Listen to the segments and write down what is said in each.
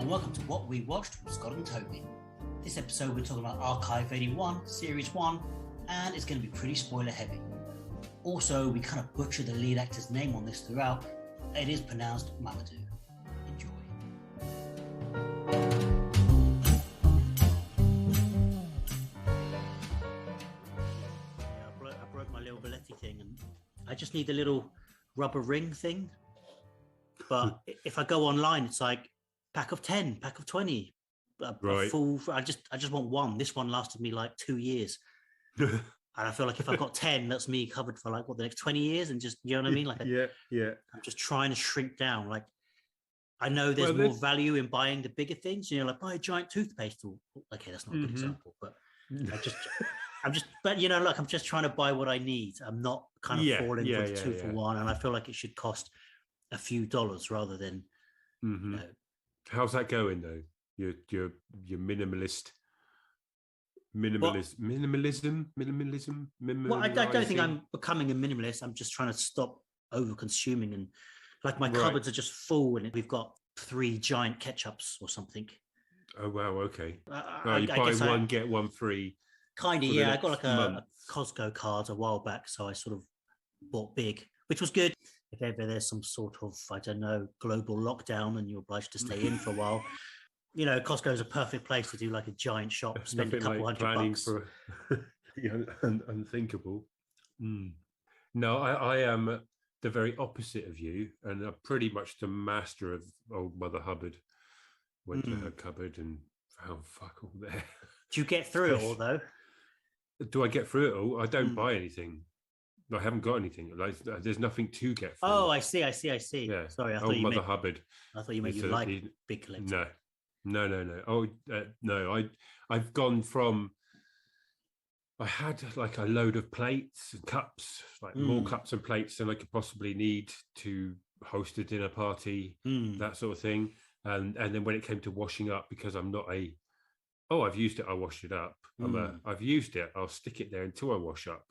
and welcome to What We Watched with Scott and Toby. This episode we're talking about Archive 81, Series 1, and it's going to be pretty spoiler heavy. Also, we kind of butcher the lead actor's name on this throughout. It is pronounced Mamadou. Enjoy. Yeah, I broke my little Valetti thing, and I just need a little rubber ring thing. But if I go online, it's like pack of 10, pack of 20, a full. I just want one. This one lasted me like 2 years. And I feel like if I've got 10, that's me covered for like the next 20 years. And just, you know what I mean? Like, yeah. I'm just trying to shrink down. Like, I know there's more value in buying the bigger things. You know, like buy a giant toothpaste. Or, okay, that's not a good example, but but you know, look, I'm just trying to buy what I need. I'm not kind of falling for the two for one. And I feel like it should cost a few dollars rather than, you know. How's that going though? Your minimalism. Well, I don't think I'm becoming a minimalist. I'm just trying to stop over consuming, and like my cupboards are just full, and we've got 3 giant ketchups or something. Oh wow, okay. You buy one get one free. Kind of, yeah. I got like a Costco card a while back, so I sort of bought big, which was good. If ever there's some sort of, I don't know, global lockdown and you're obliged to stay in for a while, you know, Costco is a perfect place to do like a giant shop, spend a couple $100 for unthinkable. No, I am the very opposite of you, and I'm pretty much the master of old Mother Hubbard. Went to her cupboard and found fuck all there. Do you get through it all though? Do I get through it all? I don't buy anything. I haven't got anything. Like, there's nothing to get through. Oh, I see. Yeah. Sorry, I thought you Mother Hubbard. I thought you meant you like big collector. No. Oh, no. I've gone from. I had like a load of plates and cups, like more cups and plates than I could possibly need to host a dinner party, that sort of thing. And then when it came to washing up, because I'm not I've used it, I'll wash it up. I've used it, I'll stick it there until I wash up.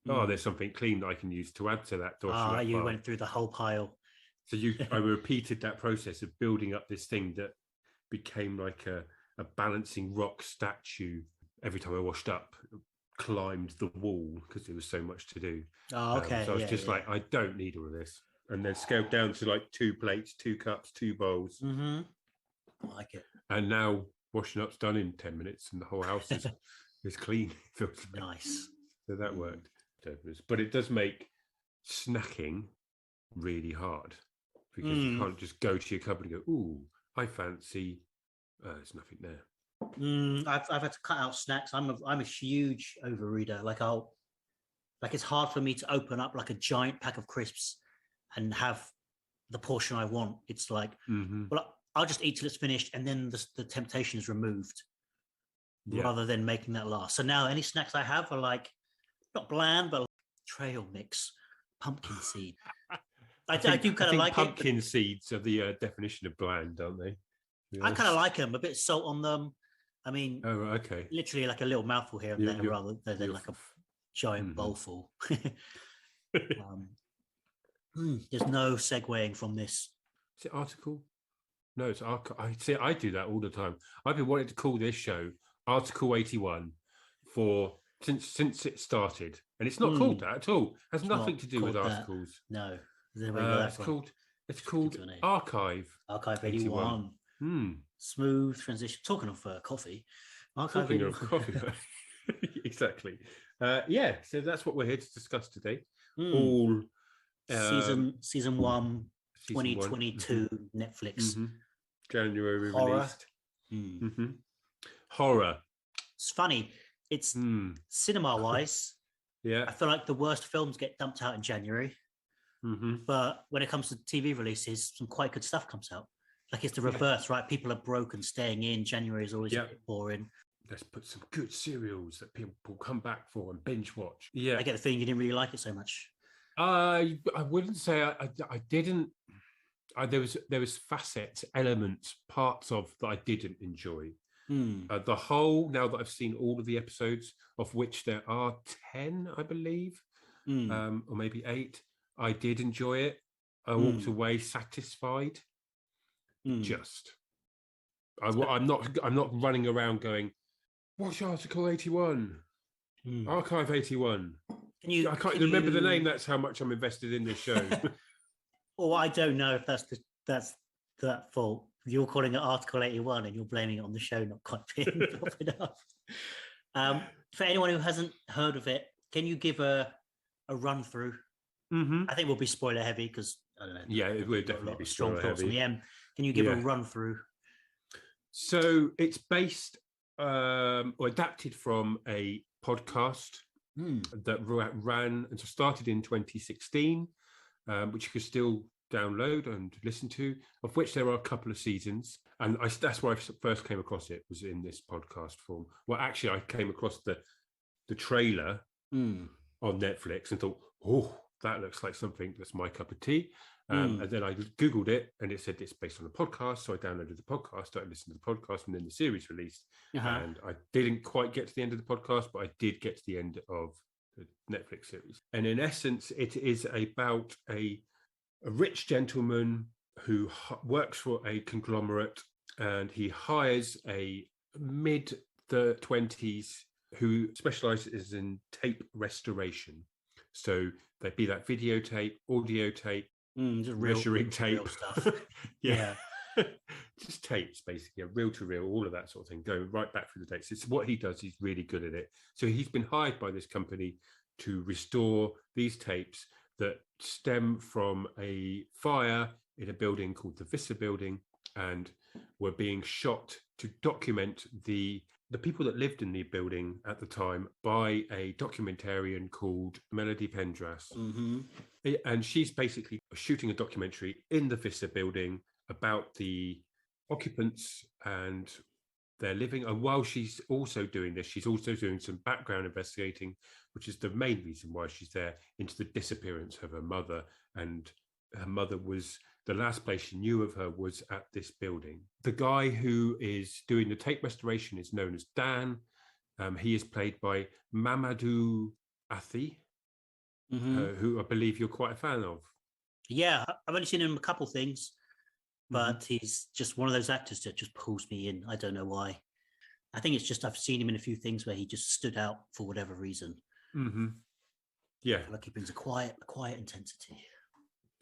Oh, there's something clean that I can use to add to that. You went through the whole pile. So I repeated that process of building up this thing that became like a balancing rock statue. Every time I washed up, climbed the wall because there was so much to do. Oh, okay. So I was like, I don't need all of this. And then scaled down to like 2 plates, 2 cups, 2 bowls. I like it. And now washing up's done in 10 minutes and the whole house is clean. Feels nice. So that worked. But it does make snacking really hard because you can't just go to your cupboard and go, ooh, I fancy. There's nothing there. I've had to cut out snacks. I'm a huge overeater. Like it's hard for me to open up like a giant pack of crisps and have the portion I want. It's like, well, I'll just eat till it's finished, and then the temptation is removed, rather than making that last. So now any snacks I have are like, not bland, but like trail mix, pumpkin seed. I do kind of like pumpkin seeds are the definition of bland, don't they? Yeah. I kind of like them. A bit of salt on them. I mean, okay. Literally like a little mouthful here and there, rather than like a giant bowlful. There's no segueing from this. Is it article? No, it's article. I do that all the time. I've been wanting to call this show Article 81 since it started, and it's not called that at all. It has nothing to do with articles. No, it's called Archive 81. Smooth transition. Talking of coffee, Talking of coffee, exactly. So that's what we're here to discuss today. All season 1, 2022, Netflix. January horror. Released. Horror. It's funny. It's cinema-wise. I feel like the worst films get dumped out in January. But when it comes to TV releases, some quite good stuff comes out. Like it's the reverse, right? People are broke and staying in. January is always a bit boring. Let's put some good serials that people will come back for and binge watch. Yeah. I get the feeling you didn't really like it so much. I wouldn't say I didn't. There was facets, elements, parts of that I didn't enjoy. The whole, now that I've seen all of the episodes, of which there are 10, I believe, or maybe 8, I did enjoy it. I walked away satisfied. I'm not running around going, watch Article 81, Archive 81. I can't remember the name. That's how much I'm invested in this show. Well, I don't know if that's that fault. You're calling it Article 81 and you're blaming it on the show not quite being proper enough. For anyone who hasn't heard of it, can you give a run through? Mm-hmm. I think we'll be spoiler heavy because I don't know. Yeah, it will definitely be strong spoiler thoughts heavy. on the end. Can you give a run through? So it's based or adapted from a podcast that ran and started in 2016, which you can still download and listen to, of which there are a couple of seasons. And that's where I first came across it, was in this podcast form. Well, actually, I came across the trailer on Netflix and thought, oh, that looks like something that's my cup of tea. And then I Googled it and it said it's based on a podcast. So I downloaded the podcast, started listening to the podcast, and then the series released. And I didn't quite get to the end of the podcast, but I did get to the end of the Netflix series. And in essence, it is about a rich gentleman who works for a conglomerate, and he hires a mid-20s who specializes in tape restoration. So they'd be that videotape, audio tape, measuring tape, real stuff. yeah. Just tapes, basically, reel to reel, all of that sort of thing, going right back through the tapes. It's what he does. He's really good at it. So he's been hired by this company to restore these tapes that stem from a fire in a building called the Vista building, and were being shot to document the people that lived in the building at the time by a documentarian called Melody Pendras. And she's basically shooting a documentary in the Vista building about the occupants and their living. And while she's also doing this, she's also doing some background investigating, which is the main reason why she's there, into the disappearance of her mother. And her mother was, the last place she knew of her was at this building. The guy who is doing the tape restoration is known as Dan. He is played by Mamadou Athi, who I believe you're quite a fan of. Yeah, I've only seen him in a couple things, but he's just one of those actors that just pulls me in. I don't know why. I think it's just I've seen him in a few things where he just stood out for whatever reason. Yeah, I feel like he brings a quiet intensity.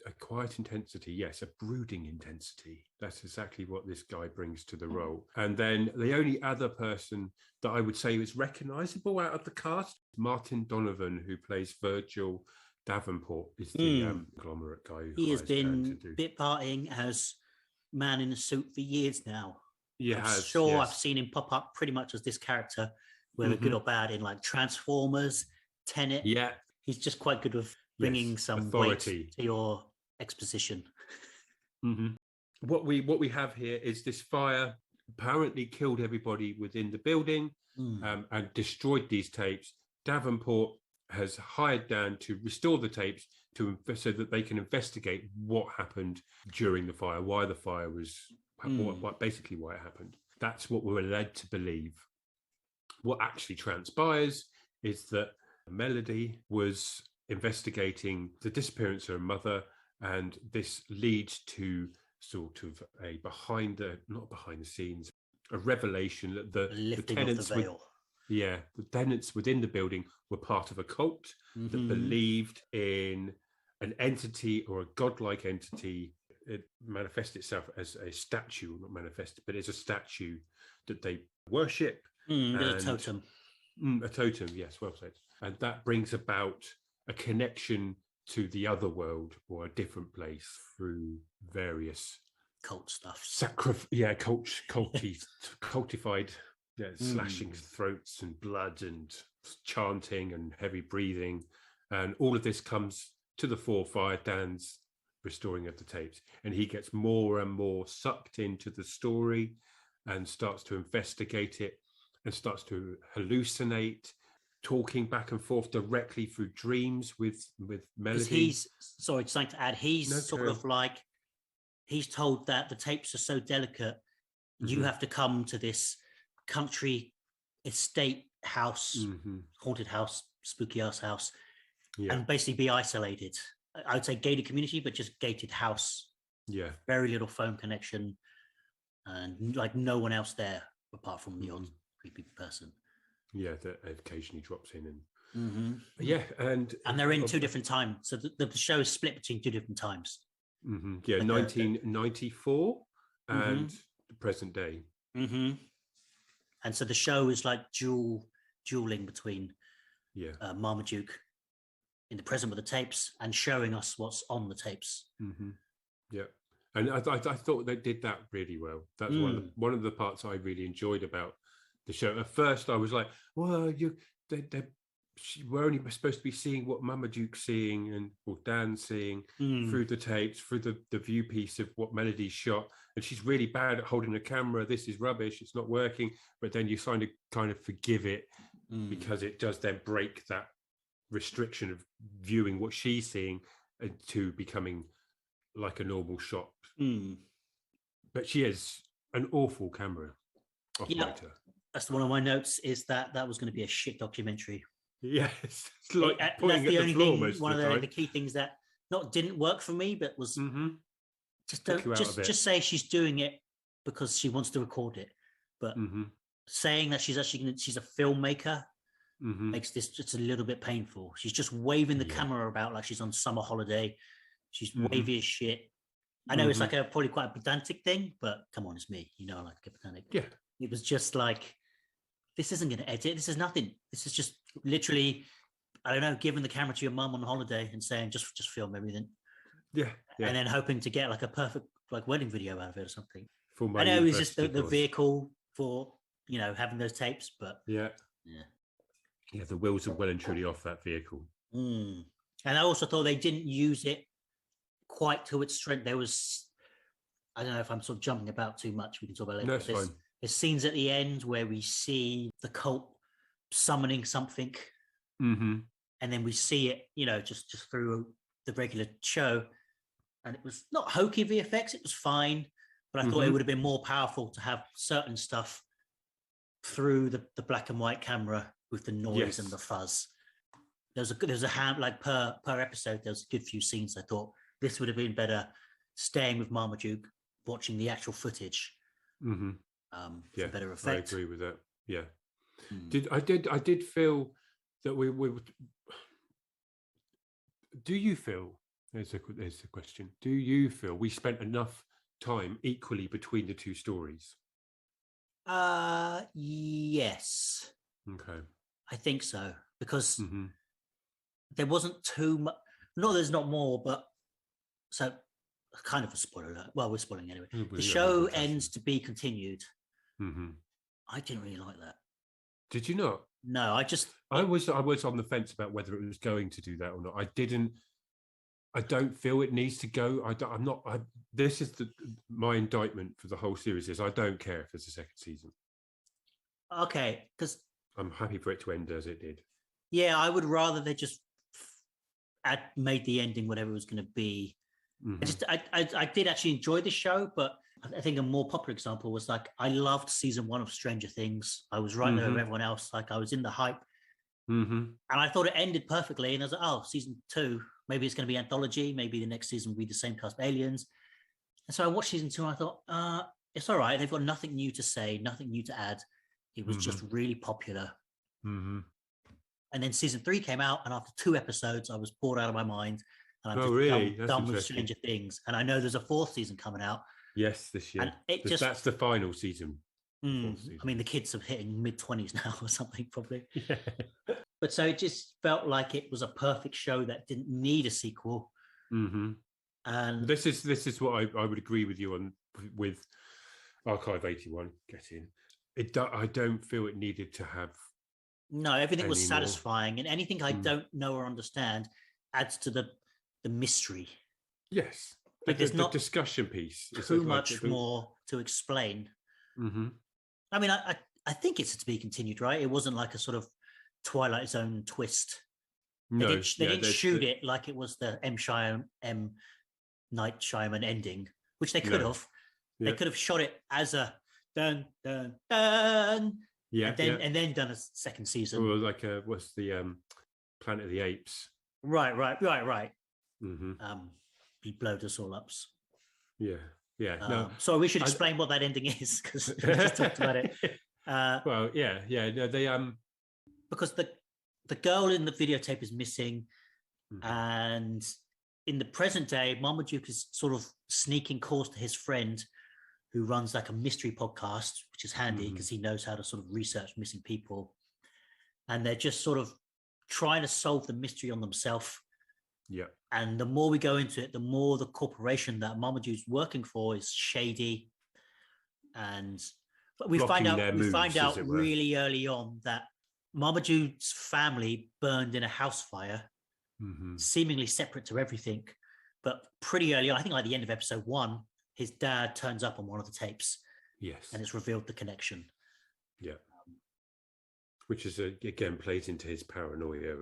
A quiet intensity, yes, a brooding intensity. That's exactly what this guy brings to the role. And then the only other person that I would say is recognisable out of the cast, Martin Donovan, who plays Virgil Davenport, is the conglomerate guy. He has been bit parting as man in a suit for years now. I'm sure I've seen him pop up pretty much as this character, whether good or bad, in like Transformers, Tenet. Yeah, he's just quite good with bringing some authority weight to your exposition. What we have here is this fire apparently killed everybody within the building and destroyed these tapes. Davenport has hired Dan to restore the tapes so that they can investigate what happened during the fire, why the fire was, basically why it happened. That's what we're led to believe. What actually transpires is that Melody was investigating the disappearance of her mother, and this leads to sort of a not behind the scenes, a revelation that the tenants the tenants within the building were part of a cult that believed in an entity or a godlike entity. It manifests itself as a statue, not manifested, but it's a statue that they worship. A totem. A totem, yes, well said. And that brings about a connection to the other world or a different place through various cult stuff. Cultified slashing throats and blood and chanting and heavy breathing. And all of this comes to the fore via Dan's restoring of the tapes. And he gets more and more sucked into the story and starts to investigate it and starts to hallucinate, talking back and forth directly through dreams with Melody. He's something to add. He's he's told that the tapes are so delicate, you have to come to this country estate house, haunted house, spooky ass house, and basically be isolated. I would say gated community, but just gated house. Yeah, very little phone connection. and like no one else there apart from the odd creepy person. Yeah, that occasionally drops in and Mm-hmm. yeah, and they're in two different times, so the show is split between two different times. Yeah, like 1994 and Mhm. the present day. Mm-hmm. And so the show is like dueling between Marmaduke in the present with the tapes and showing us what's on the tapes. Yeah, and I thought they did that really well. That's one of the parts I really enjoyed about the show. At first, I was like, "Well, we're only supposed to be seeing what Marmaduke's seeing or Dan's seeing through the tapes, through the view piece of what Melody's shot, and she's really bad at holding a camera. This is rubbish. It's not working." But then you kind of forgive it because it does then break that restriction of viewing what she's seeing to becoming like a normal shot. But she is an awful camera operator. That's one of my notes, is that was going to be a shit documentary. Yes, it's like pointing that's at the floor most one of of the key things that not didn't work for me, but was just say she's doing it because she wants to record it, but saying that she's a filmmaker makes this just a little bit painful. She's just waving the camera about like she's on summer holiday. She's wavy as shit. I know it's like probably quite a pedantic thing, but come on, it's me. I like to get pedantic. Yeah. It was just like, this isn't going to edit. This is nothing. This is just literally, I don't know, giving the camera to your mum on holiday and saying, just film everything. Yeah. And then hoping to get like a perfect like wedding video out of it or something. I know it's just the vehicle for, having those tapes, but yeah, the wheels are well and truly off that vehicle. And I also thought they didn't use it quite to its strength. There was, I don't know if I'm sort of jumping about too much. We can talk about it later. No, it's fine. There's scenes at the end where we see the cult summoning something, and then we see it, just through the regular show, and it was not hokey VFX. It was fine, but I thought it would have been more powerful to have certain stuff through the black and white camera with the noise and the fuzz. There's a hand like per episode. There's a good few scenes. I thought this would have been better staying with Marmaduke, watching the actual footage. For better effect. I agree with that. Yeah. I did feel that we do you feel, there's a question, do you feel we spent enough time equally between the two stories? Yes. Okay. I think so, because there wasn't too much. No, there's not more, but so kind of a spoiler alert. Well, we're spoiling anyway. The show ends to be continued. I didn't really like that. Did you not? No, I was on the fence about whether it was going to do that or not. I don't feel it needs to go. This is my indictment for the whole series is I don't care if there's a second season. Okay, because I'm happy for it to end as it did. Yeah, I would rather they just made the ending whatever it was going to be. I did actually enjoy the show, but I think a more popular example was like I loved season 1 of Stranger Things. I was right there with everyone else. Like I was in the hype, and I thought it ended perfectly. And I was like, oh, season 2, maybe it's going to be anthology. Maybe the next season will be the same cast of aliens. And so I watched season 2, and I thought, it's all right. They've got nothing new to say, nothing new to add. It was just really popular. And then season 3 came out, and after 2 episodes, I was bored out of my mind. And I'm just done with Stranger Things. And I know there's a 4th season coming out. Yes, this year. That's the final season. I mean, the kids are hitting mid-20s now or something, probably. Yeah. But so it just felt like it was a perfect show that didn't need a sequel. And this is what I would agree with you on with Archive 81. Get in. I don't feel it needed to have. No, everything was satisfying, and anything I don't know or understand adds to the mystery. Yes, like there's not discussion piece. Too much more to explain. I mean, I think it's to be continued, right? It wasn't like a sort of Twilight Zone twist. No, they didn't shoot it like it was the M. Night Shyamalan ending, which they could have. They could have shot it as a dun dun dun. Yeah, and then done a second season. Or like what's the Planet of the Apes? Right. He blowed us all up. Yeah, Yeah. No. So we should explain what that ending is, because we just talked about it. Well, yeah. No, they because the girl in the videotape is missing, and in the present day, Marmaduke is sort of sneaking calls to his friend, who runs like a mystery podcast, which is handy because he knows how to sort of research missing people, and they're just sort of trying to solve the mystery on themselves. Yeah. And the more we go into it, the more the corporation that Marmaduke's working for is shady. And but we find out really early on that Marmaduke's family burned in a house fire, seemingly separate to everything. But pretty early on, I think like the end of episode 1, his dad turns up on one of the tapes. Yes. And it's revealed the connection. Yeah. Which is, again, plays into his paranoia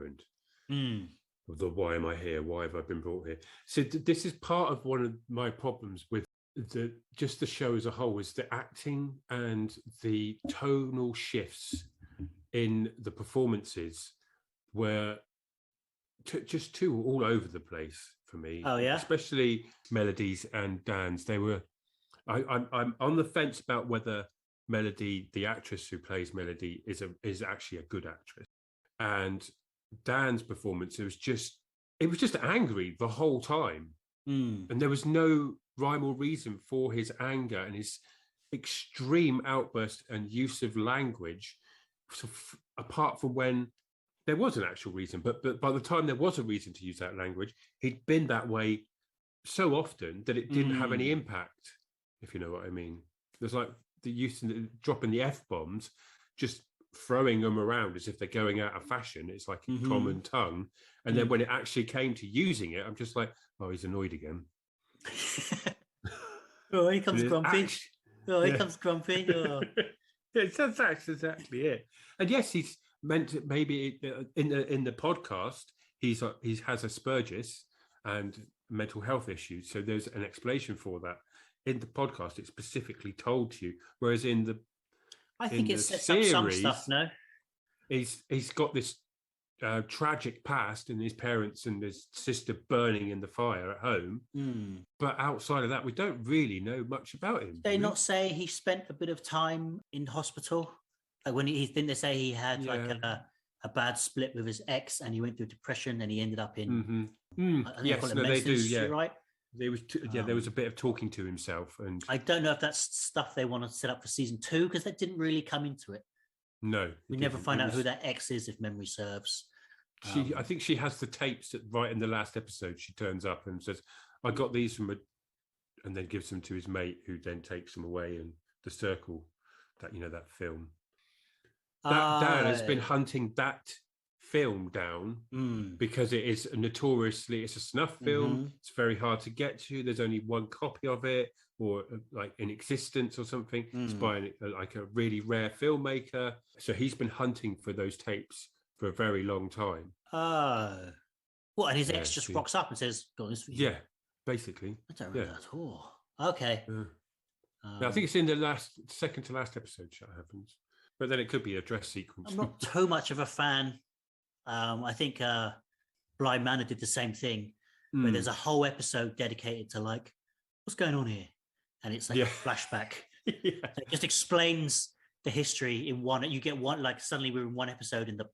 and the why am I here? Why have I been brought here? So this is part of one of my problems with the show as a whole, is the acting and the tonal shifts in the performances were just too all over the place for me. Oh yeah, especially Melody's and Dan's. They were. I'm on the fence about whether Melody, the actress who plays Melody, is actually a good actress, and Dan's performance, it was just angry the whole time, and there was no rhyme or reason for his anger and his extreme outburst and use of language, apart from when there was an actual reason. But by the time there was a reason to use that language, he'd been that way so often that it didn't have any impact, if you know what I mean. There's like the use of dropping the F-bombs, just throwing them around as if they're going out of fashion. It's like a common tongue. And then when it actually came to using it, I'm just like, oh, he's annoyed again. Oh, here comes Grumpy. Here comes Grumpy. Oh. That's exactly it. And yes, he's meant to, maybe in the podcast, he has Asperger's and mental health issues. So there's an explanation for that. In the podcast, it's specifically told to you. Whereas I think it sets up some stuff. No, he's got this tragic past, and his parents and his sister burning in the fire at home. But outside of that, we don't really know much about him. They not say he spent a bit of time in hospital? Like when didn't they say he had like a bad split with his ex, and he went through depression, and he ended up in yes, no, they do. Yeah, right. There was a bit of talking to himself, and I don't know if that's stuff they want to set up for season 2, because that didn't really come into it. No, we never find out who that ex is, if memory serves. I think she has the tapes right in the last episode. She turns up and says, "I got these from and then gives them to his mate, who then takes them away. And the circle, that film. Dan has been hunting that film down because it is it's a snuff film. It's very hard to get to. There's only one copy of it, or like in existence or something. It's by like a really rare filmmaker. So he's been hunting for those tapes for a very long time. Well, and his ex just rocks up and says, "Got this for you." Yeah, basically. I don't remember that at all. Okay. I think it's in the second to last episode that happens, but then it could be a dress sequence. I'm not too much of a fan. I think Blind Manor did the same thing, where there's a whole episode dedicated to like, what's going on here? And it's like a flashback. So it just explains the history in one. You get one, like suddenly we're in one episode in the,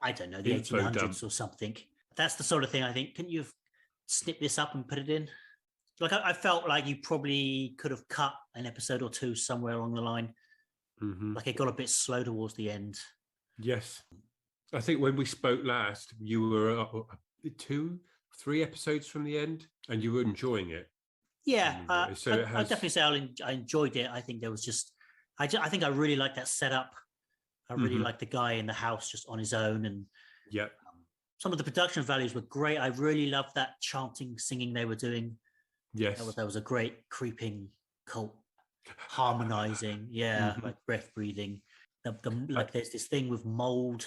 I don't know, the 1800s or something. That's the sort of thing I think, couldn't you have snipped this up and put it in? Like I felt like you probably could have cut an episode or two somewhere along the line. Like it got a bit slow towards the end. Yes. I think when we spoke last, you were 2-3 episodes from the end, and you were enjoying it. Yeah, I'd definitely say I enjoyed it. I think there was just, I think I really liked that setup. I really liked the guy in the house just on his own, and some of the production values were great. I really loved that chanting, singing they were doing. Yes, that was a great creeping cult harmonizing. Like breath breathing. Like there's this thing with mold.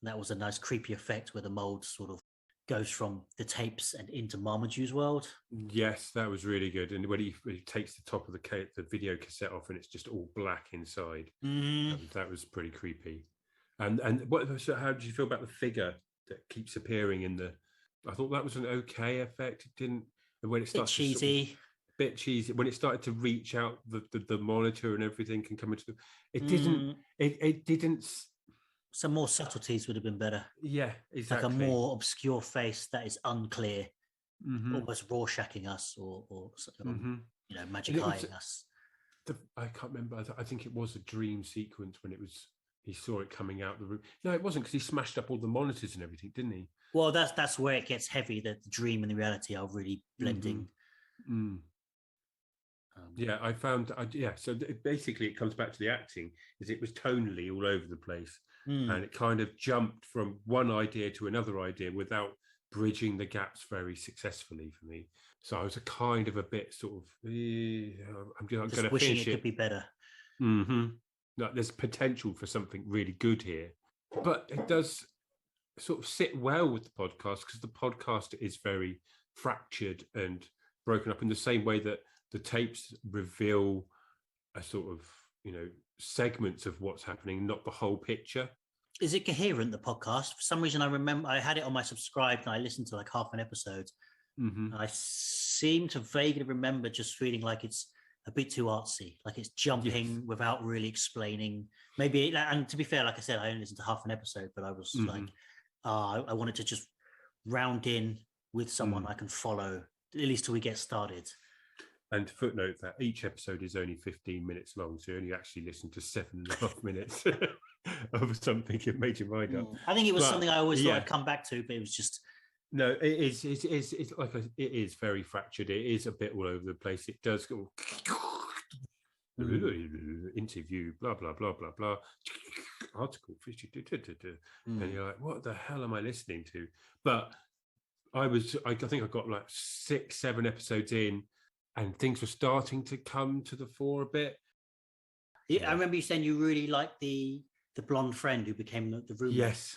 That was a nice creepy effect where the mold sort of goes from the tapes and into Marmaduke's world. Yes, that was really good. And when he takes the top of the video cassette off, and it's just all black inside, that was pretty creepy. And how did you feel about the figure that keeps appearing in the? I thought that was an okay effect. It didn't. When it starts cheesy. bit cheesy when it started to reach out the monitor and everything and come into the, Mm, it didn't. some more subtleties would have been better. Yeah, Like a exactly. more obscure face that is unclear, Mm-hmm. almost Rorschaching us, or Mm-hmm. magic And it was eyeing us. I can't remember. I think it was a dream sequence when it was. He saw it coming out the room. No, it wasn't, because he smashed up all the monitors and everything, didn't he? Well, that's where it gets heavy. That the dream and the reality are really blending. Mm-hmm. Yeah, I found. So basically, it comes back to the acting. Is it was tonally all over the place, and it kind of jumped from one idea to another idea without bridging the gaps very successfully for me. So I was a kind of a bit sort of. I'm going to wishing finish it could be better. Mm-hmm. No, there's potential for something really good here, but it does sort of sit well with the podcast, because the podcast is very fractured and broken up in the same way that the tapes reveal a sort of, segments of what's happening, not the whole picture. Is it coherent, the podcast? For some reason, I remember I had it on my subscribed and I listened to like half an episode. Mm-hmm. I seem to vaguely remember just feeling like it's a bit too artsy, like it's jumping without really explaining. Maybe, and to be fair, like I said, I only listened to half an episode, but I was like, I wanted to just round in with someone I can follow, at least till we get started. And to footnote that each episode is only 15 minutes long, so you only actually listen to 7.5 minutes of something that made your mind up. I think it was something I always thought I'd come back to, but it was just... No, it is. It's like it is very fractured. It is a bit all over the place. It does go interview, blah blah blah blah blah, article, and you're like, what the hell am I listening to? But I think I got like 6-7 episodes in, and things were starting to come to the fore a bit. Yeah, I remember you saying you really liked the blonde friend who became the roommate. Yes,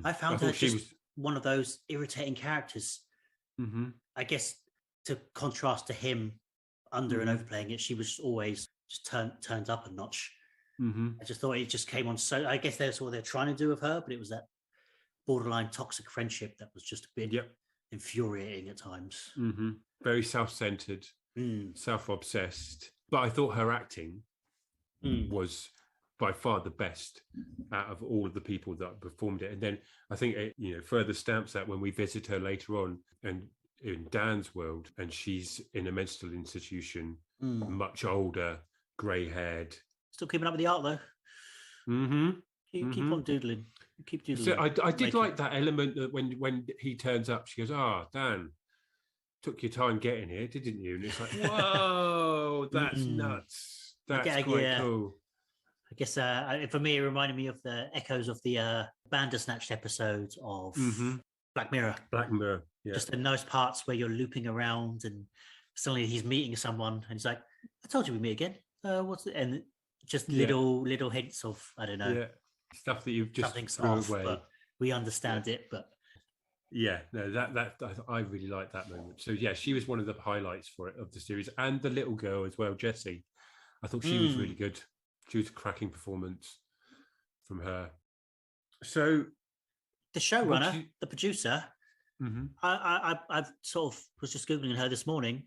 I found her just one of those irritating characters. I guess to contrast to him under and overplaying it, she was always just turned up a notch. I just thought it just came on so... I guess that's what they're trying to do with her, but it was that borderline toxic friendship that was just a bit infuriating at times. Very self-centered, self-obsessed. But I thought her acting was by far the best out of all of the people that performed it. And then I think it, further stamps that when we visit her later on, and in Dan's world, and she's in a mental institution, much older, grey-haired. Still keeping up with the art, though. Keep on doodling. Keep doodling. So I did like that element that when he turns up, she goes, Dan, took your time getting here, didn't you? And it's like, whoa, that's nuts. That's quite cool. I guess for me, it reminded me of the echoes of the Bandersnatched episode of Black Mirror. Black Mirror, yeah. Just in those parts where you're looping around and suddenly he's meeting someone and he's like, I told you we meet again. What's it? And just little hints of, I don't know. Yeah, stuff that you've just threw away. But we understand it, but... Yeah, no, that I really like that moment. So yeah, she was one of the highlights of the series, and the little girl as well, Jessie. I thought she was really good. She was a cracking performance from her. So the showrunner, the producer, I've sort of was just Googling her this morning,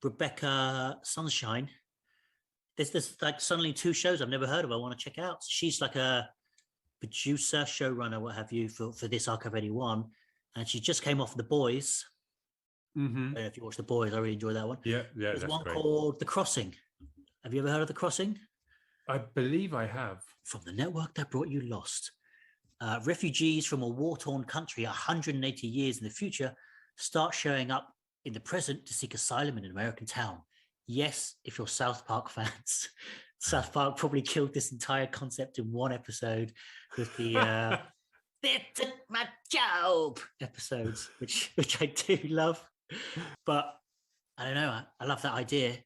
Rebecca Sunshine. There's like suddenly 2 shows I've never heard of I want to check out. So she's like a producer, showrunner, what have you, for this arc of 81. And she just came off The Boys. I don't know if you watched The Boys, I really enjoyed that one. Yeah. There's one called The Crossing. Have you ever heard of The Crossing? I believe I have. From the network that brought you Lost. Refugees from a war-torn country 180 years in the future start showing up in the present to seek asylum in an American town. Yes, if you're South Park fans. South Park probably killed this entire concept in one episode with the "They took my job" episodes, which I do love. But I don't know. I love that idea.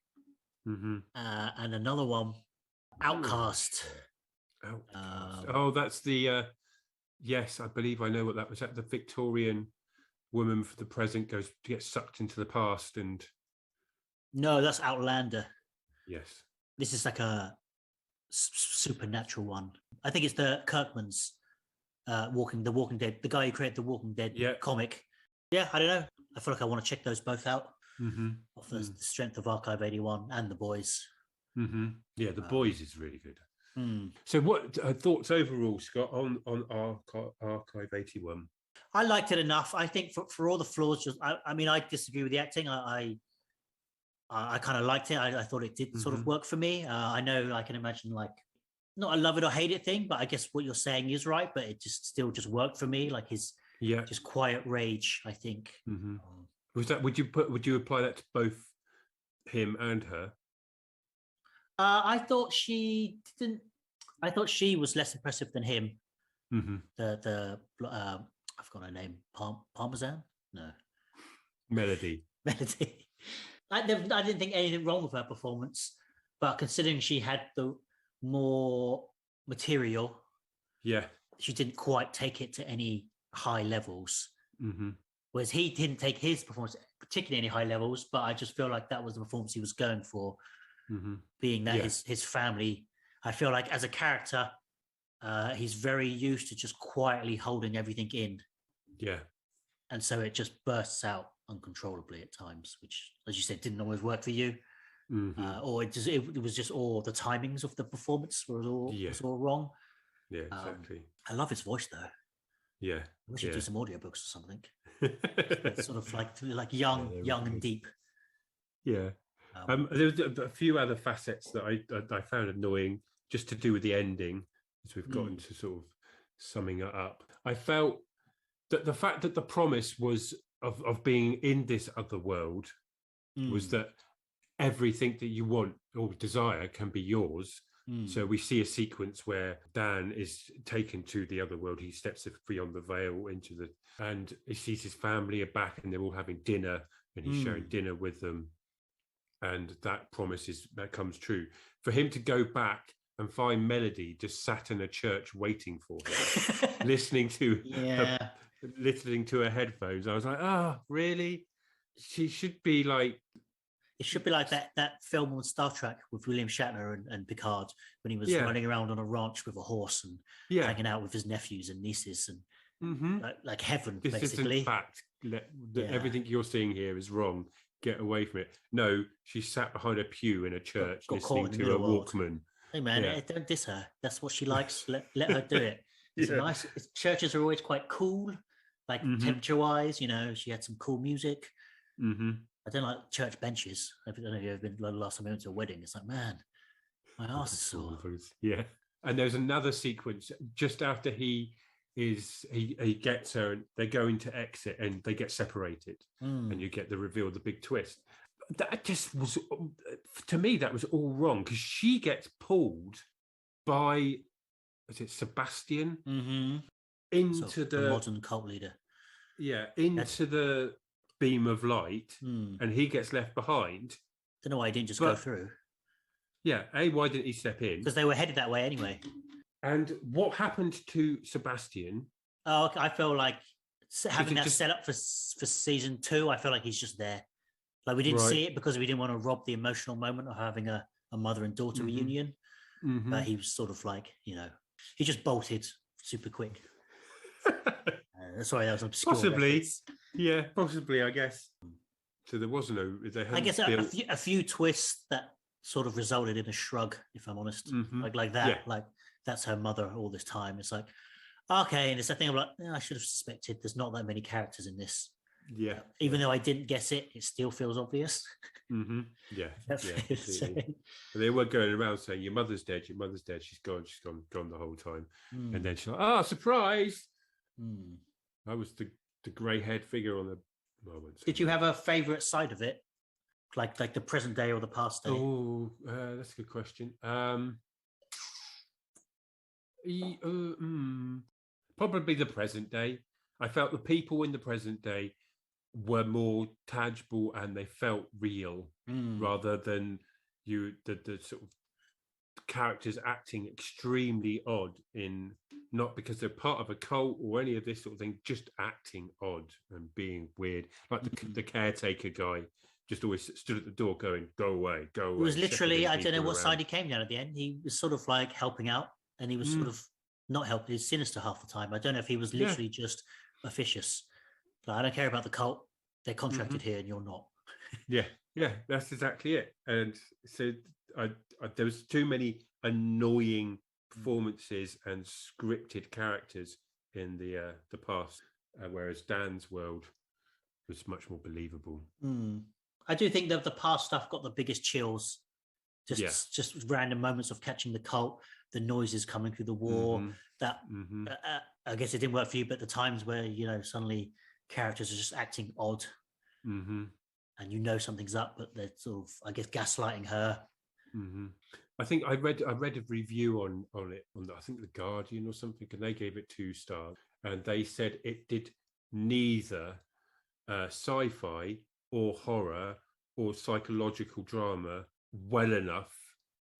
And another one, Outcast. That's the yes, I believe I know what that was. That the Victorian woman for the present goes to get sucked into the past, and no, that's Outlander. Yes, this is like a supernatural one. I think it's the Kirkman's the Walking Dead, the guy who created the Walking Dead comic. Yeah, I don't know. I feel like I want to check those both out. of the strength of Archive 81 and The Boys. Yeah, The Boys is really good. Hmm. So, what thoughts overall, Scott, on Archive 81? I liked it enough. I think for all the flaws, I mean, I disagree with the acting. I kind of liked it. I thought it did sort of work for me. I know I can imagine like not a love it or hate it thing, but I guess what you're saying is right. But it still worked for me. Like his just quiet rage, I think. Was that? Would you apply that to both him and her? I thought she didn't. I thought she was less impressive than him. The I've got her name. Parmesan? No. Melody. Melody. I didn't think anything wrong with her performance, but considering she had the more material, she didn't quite take it to any high levels. Whereas he didn't take his performance particularly any high levels, but I just feel like that was the performance he was going for, being that his family. I feel like as a character, he's very used to just quietly holding everything in. Yeah. And so it just bursts out uncontrollably at times, which, as you said, didn't always work for you. Or it was just all the timings of the performance was all wrong. Yeah, exactly. I love his voice though. Yeah. We should do some audiobooks or something. It's sort of like young and deep. Yeah. There was a few other facets that I found annoying, just to do with the ending, as we've gotten to sort of summing it up. I felt that the fact that the promise was of being in this other world was that everything that you want or desire can be yours. So we see a sequence where Dan is taken to the other world. He steps beyond the veil and he sees his family are back and they're all having dinner and he's sharing dinner with them. And that promise that comes true. For him to go back and find Melody just sat in a church waiting for him, listening to her headphones. I was like, really? She should be like... It should be like that film on Star Trek with William Shatner and Picard, when he was running around on a ranch with a horse and hanging out with his nephews and nieces and like heaven, this basically. Isn't fact. Everything you're seeing here is wrong. Get away from it. No, she sat behind a pew in a church listening to a Walkman. Hey man, don't diss her. That's what she likes. Let her do it. It's nice. Churches are always quite cool, like temperature-wise. You know, she had some cool music. I don't like church benches. I don't know if you've ever been the last time I went to a wedding. It's like, man, my ass is sore. Yeah. And there's another sequence just after he gets her and they're going to exit and they get separated and you get the reveal, the big twist. That just was, to me, that was all wrong because she gets pulled by, is it Sebastian? Into the modern cult leader. Yeah, into the beam of light and he gets left behind. Don't know why he didn't just go through. Yeah, why didn't he step in? Because they were headed that way anyway. And what happened to Sebastian? Oh, okay. I feel like having that set up for season 2, I feel like he's just there. Like we didn't see it because we didn't want to rob the emotional moment of having a mother and daughter reunion. But he was sort of like, he just bolted super quick. Sorry, that was obscure. Possibly. Yeah, possibly, I guess. So there was no... I guess a few twists that sort of resulted in a shrug, if I'm honest. Like that. Yeah. Like, that's her mother all this time. It's like, okay. And it's that thing I'm like, I should have suspected there's not that many characters in this. Yeah. Even though I didn't guess it, it still feels obvious. Yeah. They were going around saying, your mother's dead, she's gone the whole time. And then she's like, surprise! I was the grey-haired figure on the moment. Did you have a favourite side of it? Like the present day or the past day? Oh, that's a good question. Probably the present day. I felt the people in the present day were more tangible and they felt real rather than the sort of characters acting extremely odd, not because they're part of a cult or any of this sort of thing, just acting odd and being weird. Like the caretaker guy just always stood at the door going, go away. It was literally, I don't know what side he came down at the end. He was sort of like helping out and he was sort of not helping. He's sinister half the time. I don't know if he was literally just officious. Like, I don't care about the cult. They're contracted here and you're not. Yeah, that's exactly it. And so there was too many annoying performances and scripted characters in the past, whereas Dan's world was much more believable. I do think that the past stuff got the biggest chills. Just random moments of catching the cult, the noises coming through the war. That I guess it didn't work for you, but the times where suddenly characters are just acting odd, and something's up, but they're sort of, I guess, gaslighting her. I think I read a review on it on I think the Guardian or something, and they gave it 2 stars, and they said it did neither sci-fi or horror or psychological drama well enough.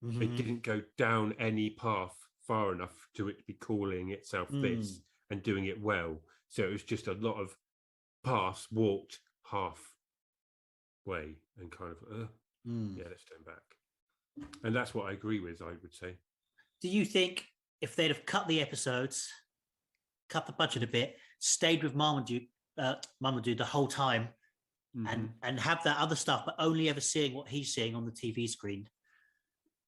It didn't go down any path far enough to it to be calling itself this and doing it well. So it was just a lot of paths walked half way and kind of let's turn back. And that's what I agree with, I would say. Do you think if they'd have cut the episodes, cut the budget a bit, stayed with Marmaduke the whole time, and have that other stuff, but only ever seeing what he's seeing on the TV screen,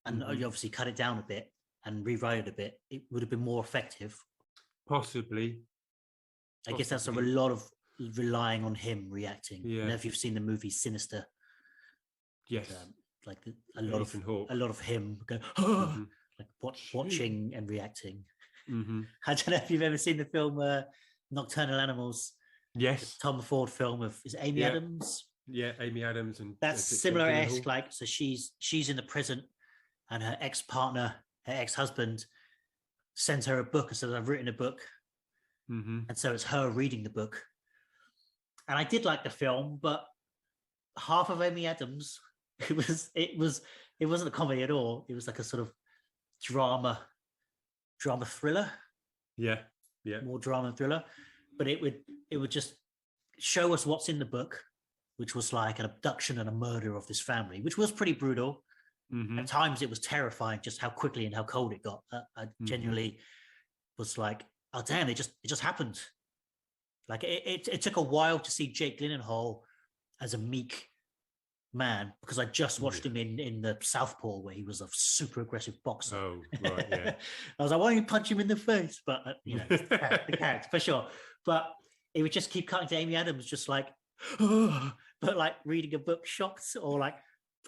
and you obviously cut it down a bit and rewrite it a bit, it would have been more effective? Possibly. I guess that's a lot of relying on him reacting. Yeah. I don't know if you've seen the movie Sinister. Yes. Like a lot of him going, like watching and reacting. I don't know if you've ever seen the film Nocturnal Animals. Yes. Tom Ford film of, is it Amy Adams? Yeah, Amy Adams, and that's similar-esque. Like, so she's in the present, and her ex-partner, her ex-husband, sends her a book and says, "I've written a book," and so it's her reading the book. And I did like the film, but half of Amy Adams, it wasn't a comedy at all. It was like a sort of drama thriller. Yeah. More drama thriller, but it would just show us what's in the book, which was like an abduction and a murder of this family, which was pretty brutal. At times it was terrifying just how quickly and how cold it got. I genuinely was like, oh damn, it just happened. Like it took a while to see Jake Gyllenhaal as a meek man, because I just watched him in the Southpaw, where he was a super aggressive boxer. Oh, right, yeah. I was like, why don't you punch him in the face? But the character for sure. But it would just keep cutting to Amy Adams, just like, but like reading a book, shocked, or like,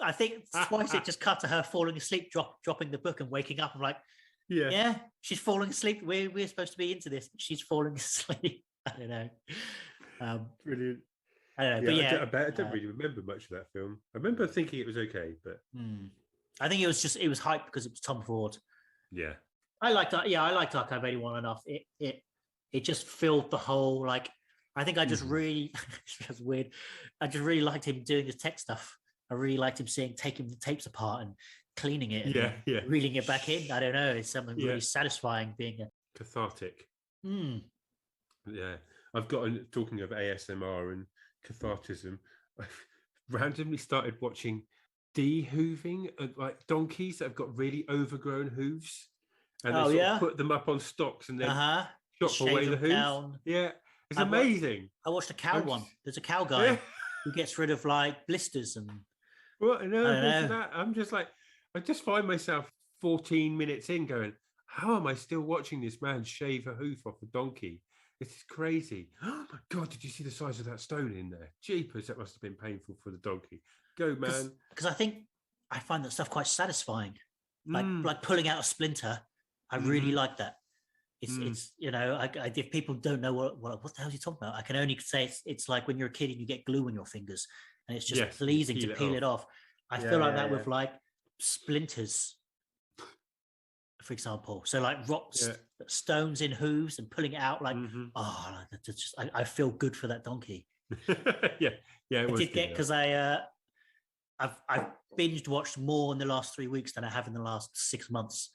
I think twice it just cut to her falling asleep, dropping the book and waking up. I'm like, yeah, she's falling asleep. We're supposed to be into this. She's falling asleep. I don't know. Brilliant. I don't know, I don't really remember much of that film. I remember thinking it was okay, but I think it was hype because it was Tom Ford. Yeah, I liked Archive 81 enough. It just filled the whole, like, I think I just really, it's weird. I just really liked him doing his tech stuff. I really liked him taking the tapes apart and cleaning it and reeling it back in. I don't know. It's something really satisfying, being cathartic. Yeah, I've got talking of ASMR and cathartism. I randomly started watching de-hooving, like donkeys that have got really overgrown hooves, and they sort of put them up on stocks and then chop away the hooves. Down. Yeah, it's amazing. I watched a cow one. There's a cow guy who gets rid of like blisters and. Well, no, that I'm just like, I just find myself 14 minutes in going, how am I still watching this man shave a hoof off a donkey? It's crazy. Oh my God, did you see the size of that stone in there? Jeepers, that must have been painful for the donkey. Go, man. Because I find that stuff quite satisfying. Like pulling out a splinter. I really like that. It's if people don't know what the hell are you talking about, I can only say it's like when you're a kid and you get glue on your fingers and it's just pleasing to peel it off. I feel like that with like splinters, for example. So like rocks, stones in hooves and pulling it out, like I feel good for that donkey. yeah. I did get, because I've binged watched more in the last 3 weeks than I have in the last 6 months.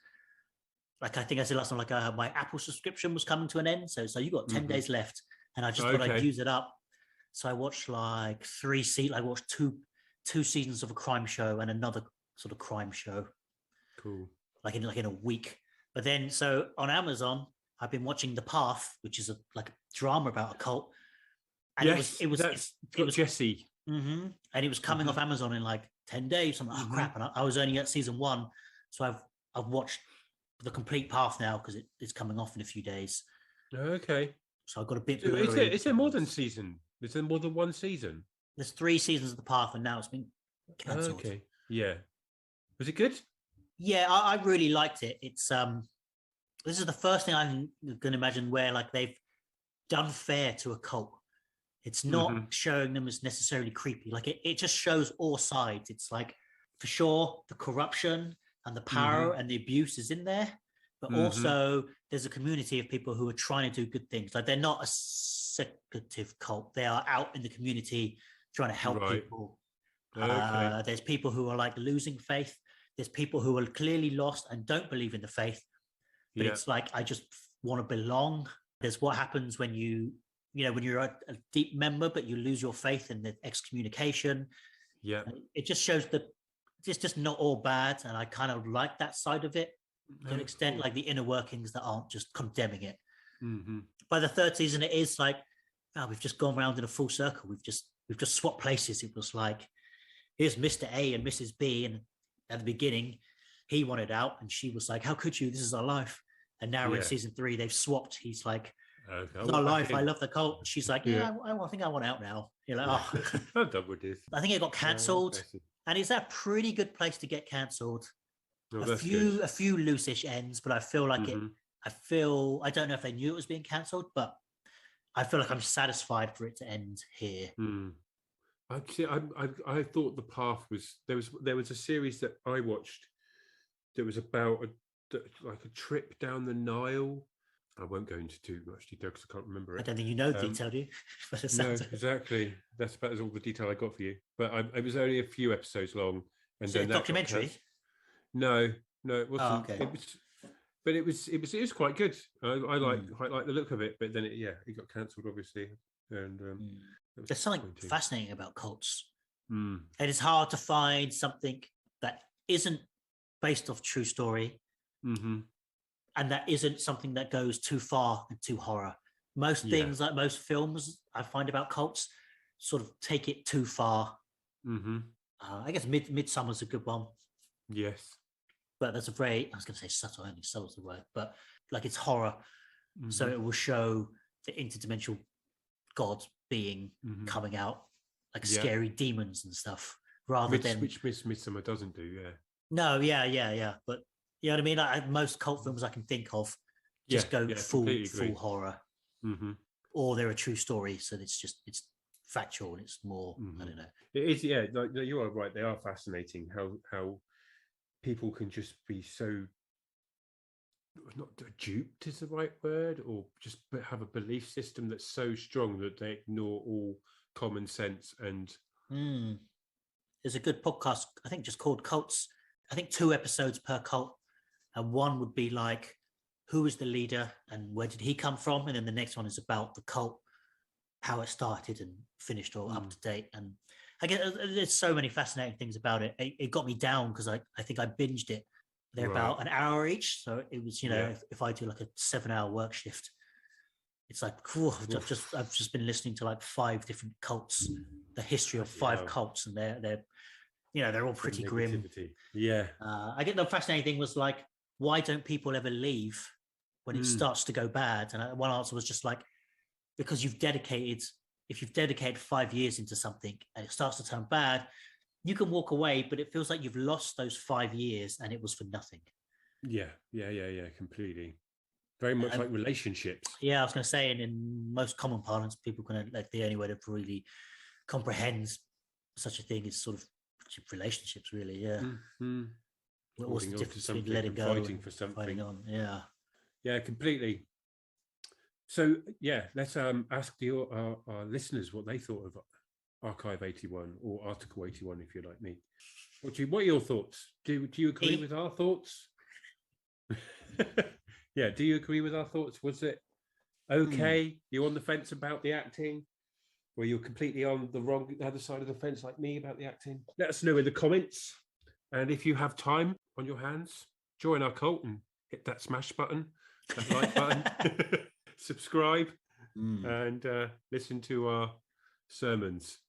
Like I think I said last time, like my Apple subscription was coming to an end, so you got 10 days left, and I just thought I'd use it up. So I watched like I watched two seasons of a crime show and another sort of crime show. Cool. Like in a week. But then, so on Amazon, I've been watching The Path, which is a drama about a cult. And it was Jesse. And it was coming off Amazon in like 10 days. I'm like, oh crap. And I was only at season 1. So I've watched the complete path now because it's coming off in a few days. Okay. So I've got a bit So blurry. is there more than season? Is there more than one season? There's 3 seasons of the path, and now it's been cancelled. Okay. Yeah. Was it good? Yeah, I really liked it. It's this is the first thing I can imagine where like they've done fair to a cult. It's not showing them as necessarily creepy. Like it just shows all sides. It's like for sure the corruption and the power and the abuse is in there, but also there's a community of people who are trying to do good things. Like they're not a secretive cult. They are out in the community trying to help people. Okay. There's people who are like losing faith. There's people who are clearly lost and don't believe in the faith. But it's like, I just want to belong. There's what happens when when you're a deep member, but you lose your faith in the excommunication. Yeah. It just shows that it's just not all bad. And I kind of like that side of it to an extent, like the inner workings that aren't just condemning it. By the 3rd season, it is like, oh, we've just gone around in a full circle. We've just swapped places. It was like, here's Mr. A and Mrs. B. And at the beginning, he wanted out and she was like, how could you? This is our life. And now we're in season 3, they've swapped. He's like, it's our life. I love the cult. She's like, I think I want out now. You're like, oh. I'm done with this. I think it got cancelled. And it's a pretty good place to get cancelled. A few loose-ish ends, but I feel like I don't know if they knew it was being cancelled, but I feel like I'm satisfied for it to end here. I thought the path was there was a series that I watched that was about like a trip down the Nile. I won't go into too much detail because I can't remember it. I don't think you know detail, do you? No, exactly. That's about all the detail I got for you. But it was only a few episodes long. And then a documentary? No, it wasn't. Oh, okay. It was quite good. I like the look of it, but then it got cancelled obviously. And there's something fascinating about cults. And it's hard to find something that isn't based off true story. And that isn't something that goes too far and too horror. Most things, like most films I find about cults, sort of take it too far. I guess Midsummer's a good one. Yes. But that's I was going to say subtle, I think subtle's the word, but like it's horror. So it will show the interdimensional god being coming out, like scary demons and stuff, rather than... Which Midsummer doesn't do, No, yeah. But you know what I mean? Like, most cult films I can think of just go full horror. Or they're a true story, so it's factual and it's more, I don't know. It is, like, you are right, they are fascinating, how people can just be so, not duped is the right word, or just have a belief system that's so strong that they ignore all common sense. And there's a good podcast, I think, just called Cults. I think 2 episodes per cult, and one would be like, who is the leader and where did he come from, and then the next one is about the cult, how it started and finished, or up to date. And I guess there's so many fascinating things about it. It got me down because I think I binged it. They're about an hour each, so it was, if I do like a 7-hour work shift, it's like, I've just been listening to like 5 different cults, the history of 5 cults, and they're all pretty grim. I get the fascinating thing was like, why don't people ever leave when it starts to go bad? And one answer was just like, because if you've dedicated 5 years into something and it starts to turn bad, you can walk away, but it feels like you've lost those 5 years and it was for nothing. Yeah, completely. Very much like relationships. Yeah, I was going to say, and in most common parlance, people can, like, the only way to really comprehend such a thing is sort of relationships, really. Yeah. What's the difference between letting go fighting for something? Fighting on, yeah, completely. So let's ask our listeners what they thought of Archive 81 or Article 81, if you're like me. What are your thoughts? Do you agree with our thoughts? Do you agree with our thoughts? Was it okay? You're on the fence about the acting? Or you're completely on the other side of the fence like me about the acting? Let us know in the comments. And if you have time on your hands, join our cult and hit that smash button, that like button, subscribe, and listen to our sermons.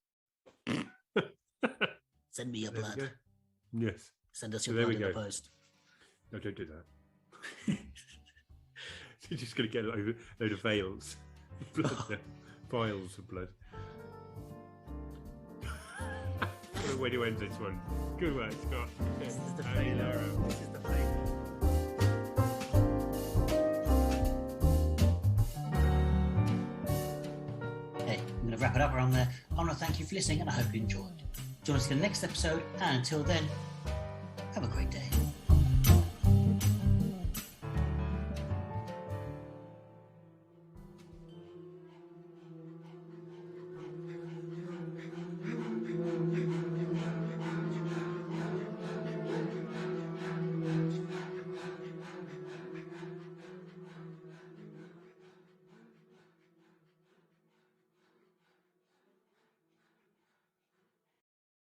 Send me your There we blood. go. Yes. Send us So your there blood we in the go. post. No, don't do that. You're just going to get a load of vials of blood. What a way to end this one. Good work, Scott. This is the failure. This is the failure. Okay, I'm going to wrap it up around there. I want to thank you for listening, and I hope you enjoyed. Join us in the next episode, and until then, have a great day.